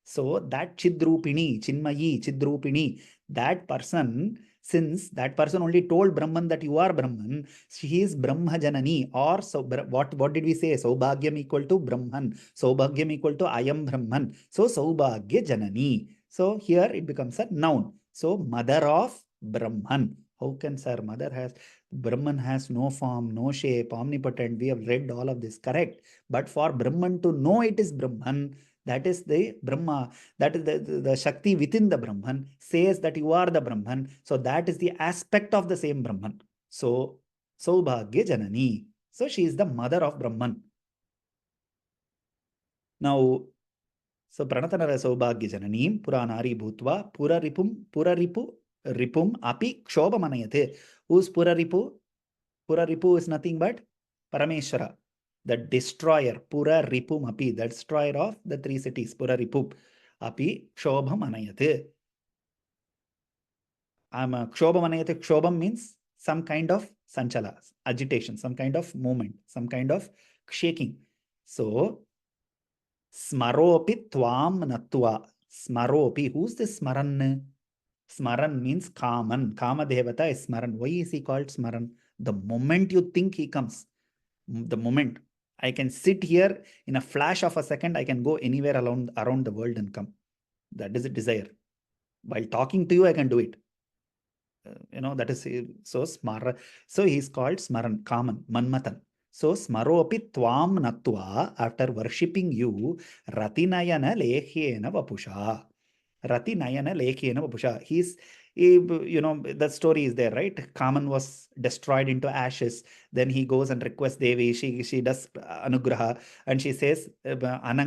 So that Chidrupini, Chinmayi, Chidrupini, that person, since that person only told Brahman that you are Brahman, he is Brahma Janani. Or so what did we say? Saubhagyam equal to Brahman. Saubhagyam equal to I am Brahman. So Saubhagya Janani. So here it becomes a noun. So mother of Brahman. How can sir, mother has, Brahman has no form, no shape, omnipotent. We have read all of this, correct. But for Brahman to know it is Brahman, that is the Brahma, that is the Shakti within the Brahman says that you are the Brahman. So that is the aspect of the same Brahman. So Saubhagya Janani. So she is the mother of Brahman. Now, so Pranatanara Saubhagya Janani, Puranari Bhutva, Ripum Api Kshobamanayate. Who's Puraripu? Puraripu is nothing but Parameshwara, the destroyer. Pura Ripum Api, the destroyer of the three cities. Puraripu Api Kshobamanayate. Kshobamanayate. Kshobam means some kind of sanchala, agitation, some kind of movement, some kind of shaking. So, Smaropi Tvam Natva. Smaropi. Who's this Smaran? Smaran means Kaman. Kama Devata is Smaran. Why is he called Smaran? The moment you think he comes, the moment I can sit here in a flash of a second, I can go anywhere around the world and come. That is a desire. While talking to you, I can do it. That is so Smara. So he's called Smaran, Kaman, Manmatan. So Smaropi Tvam Natva, after worshipping you, Ratinayana Lekhyena Vapusha. Rati Nayana Lekhyena Vapusha. The story is there, right? Kaman was destroyed into ashes. Then he goes and requests Devi. She does anugraha, and she says,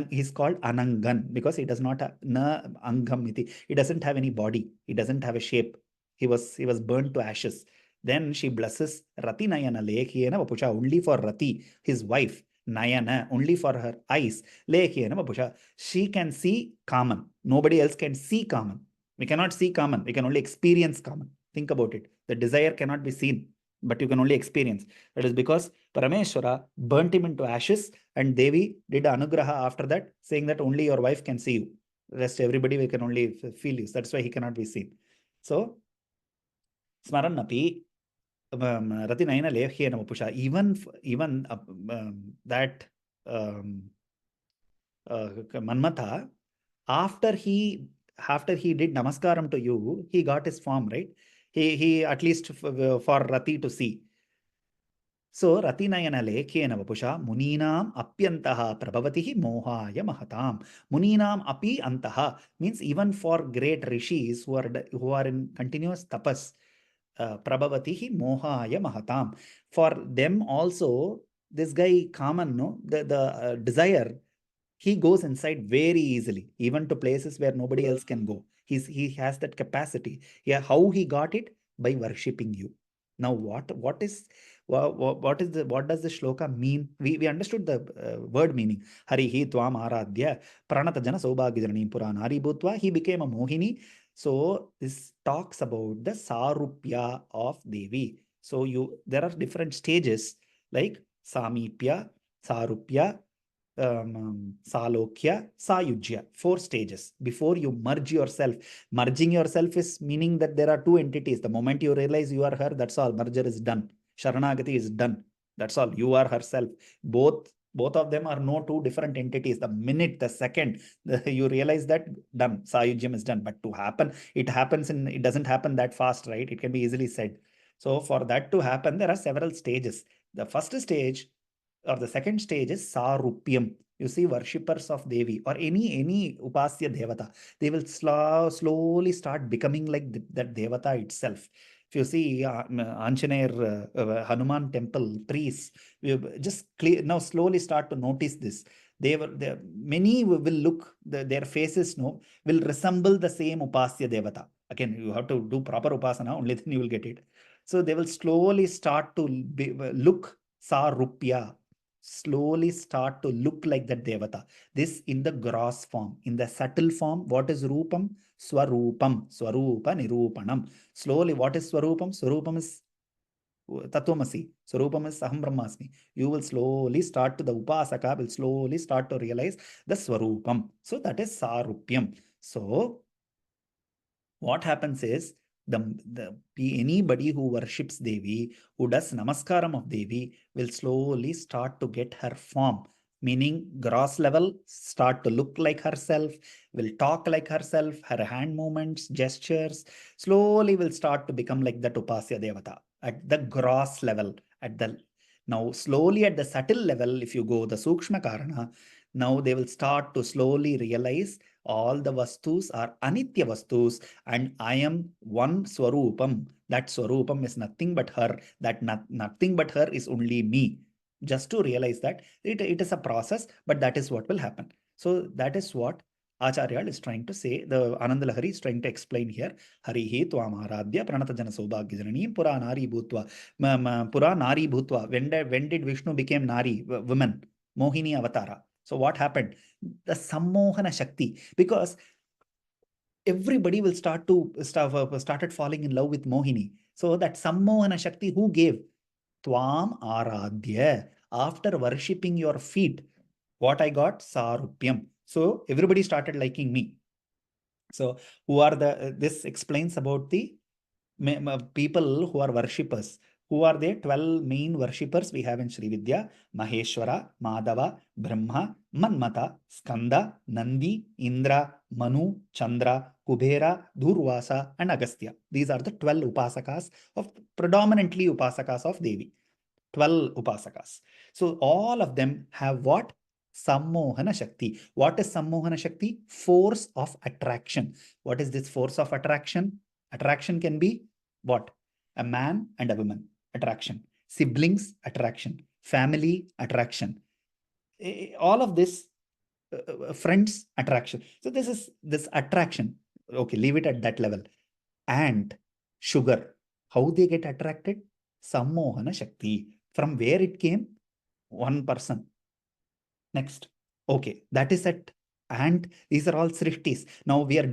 he's called Anangan because he does not have na angam iti. He doesn't have any body. He doesn't have a shape. He was burned to ashes. Then she blesses Rati Nayana Lekhyena Vapusha, only for Rati, his wife. Nayana, only for her eyes. Lekhyena Vapusha. She can see Kaman. Nobody else can see Kaman. We cannot see Kaman. We can only experience Kaman. Think about it. The desire cannot be seen, but you can only experience. That is because Parameshwara burnt him into ashes, and Devi did anugraha after that, saying that only your wife can see you. Rest everybody, we can only feel you. That's why he cannot be seen. So, Smarannapi Ratinayana Lekhyena Vapusha. Even that Manmatha, after he did namaskaram to you, he got his form, right? He at least for Rati to see. So Ratinayana Lekhyena Vapusha Muninam Apyantaha Prabhavatihi Mohaya Mahatam. Muninam Api Antaha means even for great rishis who are in continuous tapas. Prabhavatihi Mohaya Mahatam. For them also, this guy Kaman, no, the desire, he goes inside very easily, even to places where nobody else can go. He has that capacity. Yeah, how he got it? By worshipping you. Now, what does the shloka mean? We understood the word meaning. Harihi Tvam Aradhya Pranata Jana Saubhagyajanani Puranari Bhutva. He became a Mohini. So this talks about the Sarupya of Devi. So there are different stages like Samipya, Sarupya, Salokya, Sayujya, 4 stages before you merge yourself. Merging yourself is meaning that there are 2 entities. The moment you realize you are her, that's all. Merger is done. Sharanagati is done. That's all. You are herself. Both of them are no 2 different entities. The minute, the second you realize that, done. Sayujyam is done. But to happen, it doesn't happen that fast, right? It can be easily said. So for that to happen, there are several stages. The first stage or the second stage is Sarupyam. You see, worshippers of Devi or any Upasya Devata, they will slowly start becoming like that Devata itself. If you see Anjaneer Hanuman temple priests, we just now slowly start to notice this. Many will look, their faces will resemble the same Upasya Devata. Again, you have to do proper Upasana, only then you will get it. So they will slowly start to look sarupya, slowly start to look like that devata. This in the gross form. In the subtle form, what is rupam? Swarupam, swarupa nirupanam. Slowly, what is swarupam? Swarupam is Tatvamasi. Swarupam is Aham Brahmasmi. You will slowly start to, the Upasaka will slowly start to realize the Swarupam. So that is Sarupyam. So what happens is anybody who worships Devi, who does Namaskaram of Devi, will slowly start to get her form. Meaning gross level, start to look like herself, will talk like herself, her hand movements, gestures, slowly will start to become like that Upasya Devata at the gross level. Now slowly at the subtle level, if you go the Sukshma Karana, now they will start to slowly realize all the vastus are anitya vastus and I am one Swarupam. That Swarupam is nothing but her. That nothing but her is only me. Just to realize that it is a process, but that is what will happen. So that is what Acharya is trying to say. The Ananda Lahari is trying to explain here. Harihi Twam Aradhya Pranata Jana Saubhagya Janani Pura Nari Bhutva. Pura Nari Bhutva. When did Vishnu became Nari, woman? Mohini Avatara. So what happened? The Sammohana Shakti. Because everybody will started falling in love with Mohini. So that Sammohana Shakti, who gave? Tvam Aradhya. After worshipping your feet, what I got? Sarupyam. So everybody started liking me. So who are this explains about the people who are worshippers. Who are they? 12 main worshippers we have in Sri Vidya: Maheshwara, Madhava, Brahma, Manmata, Skanda, Nandi, Indra, Manu, Chandra, Kubera, Durvasa, and Agastya. These are the 12 upasakas of predominantly upasakas of Devi. 12 upasakas. So all of them have what? Sammohana Shakti. What is Sammohana Shakti? Force of attraction. What is this force of attraction? Attraction can be what? A man and a woman, attraction. Siblings, attraction. Family, attraction. All of this, friends, attraction. So this is this attraction. Okay, leave it at that level. And sugar, how they get attracted? Sammohana Shakti. From where it came? One person. Next. Okay, that is it. And these are all srishtis. Now we are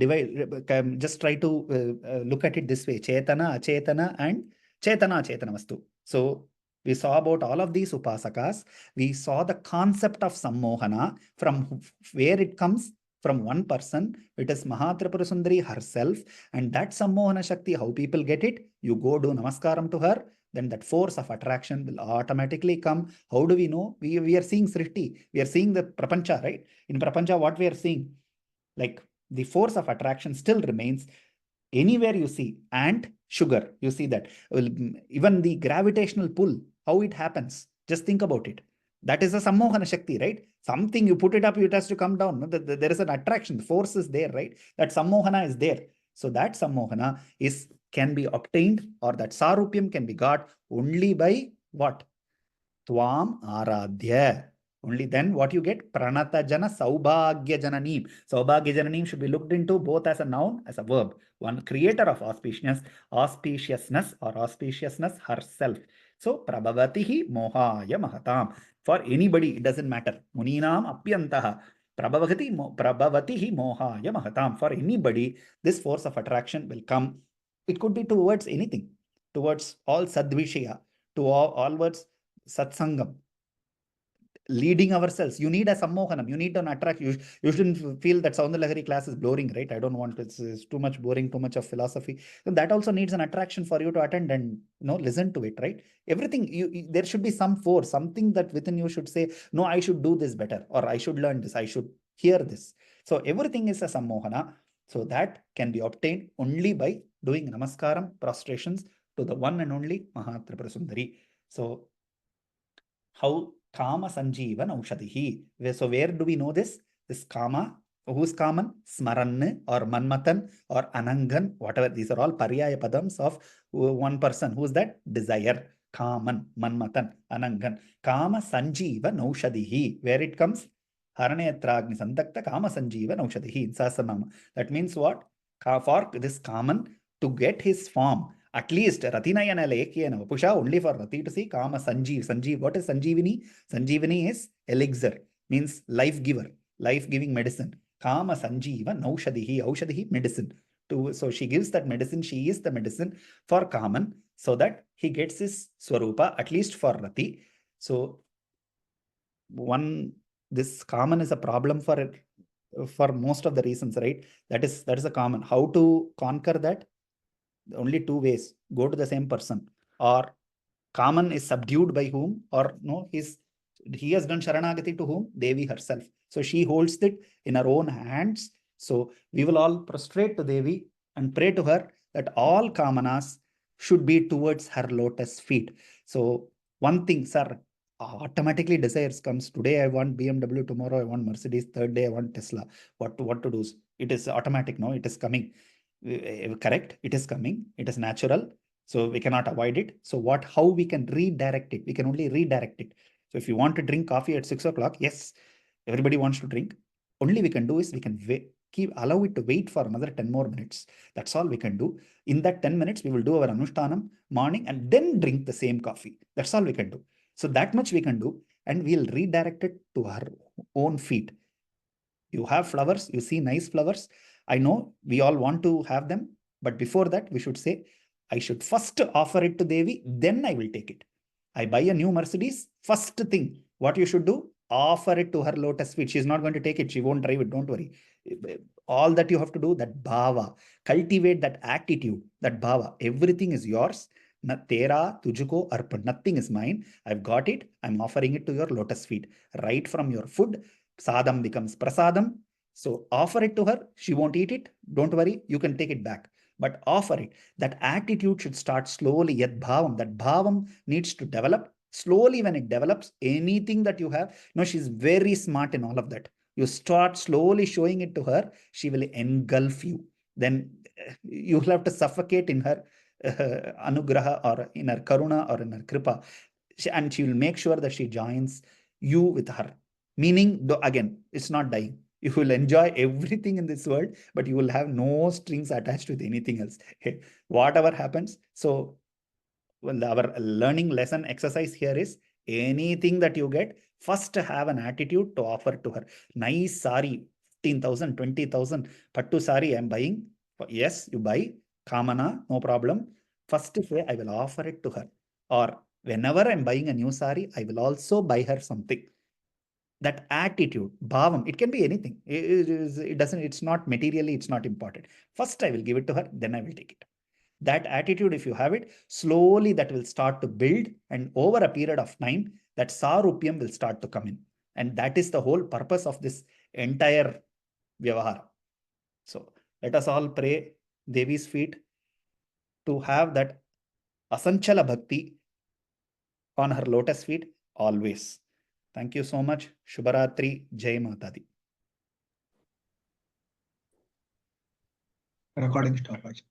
just try to look at it this way: Chetana, Achetana, and Chetana, Achetana Vastu. So we saw about all of these upasakas. We saw the concept of Sammohana, from where it comes. From one person, it is Mahatripura Sundari herself, and that Sammohana Shakti, how people get it? You go do Namaskaram to her, then that force of attraction will automatically come. How do we know? We are seeing Srishti, we are seeing the Prapancha, right? In Prapancha, what we are seeing? Like the force of attraction still remains anywhere you see. And sugar, you see that. Even the gravitational pull, how it happens? Just think about it. That is a Sammohana Shakti, right? Something you put it up, it has to come down. No? There is an attraction, the force is there, right? That Sammohana is there. So that Sammohana can be obtained, or that Sarupyam can be got only by what? Tvam Aradhya. Only then what you get? Pranata Jana Saubhagya Jananim. Saubhagya Jananim should be looked into both as a noun, as a verb. One creator of auspiciousness or auspiciousness herself. So Prabhavatihi Mohaya Mahatam. For anybody, it doesn't matter. Muninam Apyantaha. Prabhavatihi Mohaya Mahatam. For anybody, this force of attraction will come. It could be towards anything, towards all Sadvishaya, to all words Satsangam, leading ourselves. You need a Sammohanam. You need an attraction. You shouldn't feel that Saundarya Lahari class is boring, right? I don't want it's too much boring, too much of philosophy. So that also needs an attraction for you to attend and listen to it, right? Everything, there should be some force, something that within you should say, no, I should do this better, or I should learn this, I should hear this. So everything is a Sammohana. So that can be obtained only by doing Namaskaram, prostrations to the one and only Mahatripura Sundari. So how Kama Sanjeevan Aushadhihi. So where do we know this? This Kama, who's Kaman? Smaran or Manmatan or Anangan, whatever. These are all Paryaya Padams of one person. Who's that? Desire. Kaman, Manmatan, Anangan. Kama Sanjeevan Aushadhihi. Where it comes? Haranetragni Sandakta Kama Sanjeevan Aushadhihi in Sahasranama. That means what? For this Kaman to get his form, At least Ratinayana Lekyena Pusha only for Rati to see Kama Sanjeev. Sanjeev, what is Sanjeevini? Sanjeevini is elixir, means life giver, life giving medicine. Kama Sanjeeva Naushadihi, Aushadihi, medicine. So she gives that medicine, she is the medicine for Kaman, so that he gets his Swarupa, at least for Rati. So this Kaman is a problem for most of the reasons, right? That is a common. How to conquer that? Only two ways: go to the same person, or Kaman is subdued by whom, or no, he has done Sharanagati to whom? Devi herself. So she holds it in her own hands. So we will all prostrate to Devi and pray to her that all Kamanas should be towards her lotus feet. So one thing, sir, automatically desires comes. Today I want BMW, tomorrow I want Mercedes, third day I want Tesla. What to do? It is automatic, no? It is coming. Correct? It is coming. It is natural. So we cannot avoid it. So how we can redirect it? We can only redirect it. So if you want to drink coffee at 6 o'clock, yes, everybody wants to drink. Only we can do is we can allow it to wait for another 10 more minutes. That's all we can do. In that 10 minutes, we will do our Anushtanam morning and then drink the same coffee. That's all we can do. So that much we can do, and we'll redirect it to our own feet. You have flowers, you see nice flowers. I know we all want to have them, but before that, we should say, I should first offer it to Devi, then I will take it. I buy a new Mercedes, first thing, what you should do, offer it to her lotus feet. She's not going to take it. She won't drive it. Don't worry. All that you have to do, that bhava, cultivate that attitude, that bhava. Everything is yours. Na tera tujuko arpan. Nothing is mine. I've got it. I'm offering it to your lotus feet. Right from your food, sadam becomes prasadam. So offer it to her. She won't eat it. Don't worry. You can take it back. But offer it. That attitude should start slowly. Yad bhavam. That bhavam needs to develop. Slowly, when it develops, anything that you have, she's very smart in all of that. You start slowly showing it to her, she will engulf you. Then you will have to suffocate in her anugraha, or in her karuna, or in her kripa. And she will make sure that she joins you with her. Meaning, again, it's not dying. You will enjoy everything in this world, but you will have no strings attached with anything else. Whatever happens. So our learning lesson exercise here is, anything that you get, first have an attitude to offer to her. Nice sari, 15,000, 20,000, pattu sari I'm buying. Yes, you buy. Kamana, no problem. First say, I will offer it to her. Or whenever I'm buying a new sari, I will also buy her something. That attitude, bhavam, it can be anything. It's not materially, it's not important. First, I will give it to her, then I will take it. That attitude, if you have it, slowly that will start to build, and over a period of time, that sarupyam will start to come in. And that is the whole purpose of this entire vyavahara. So let us all pray Devi's feet to have that asanchala bhakti on her lotus feet always. Thank you so much. Shubharatri. Jai Matadi. Recording stopwatch.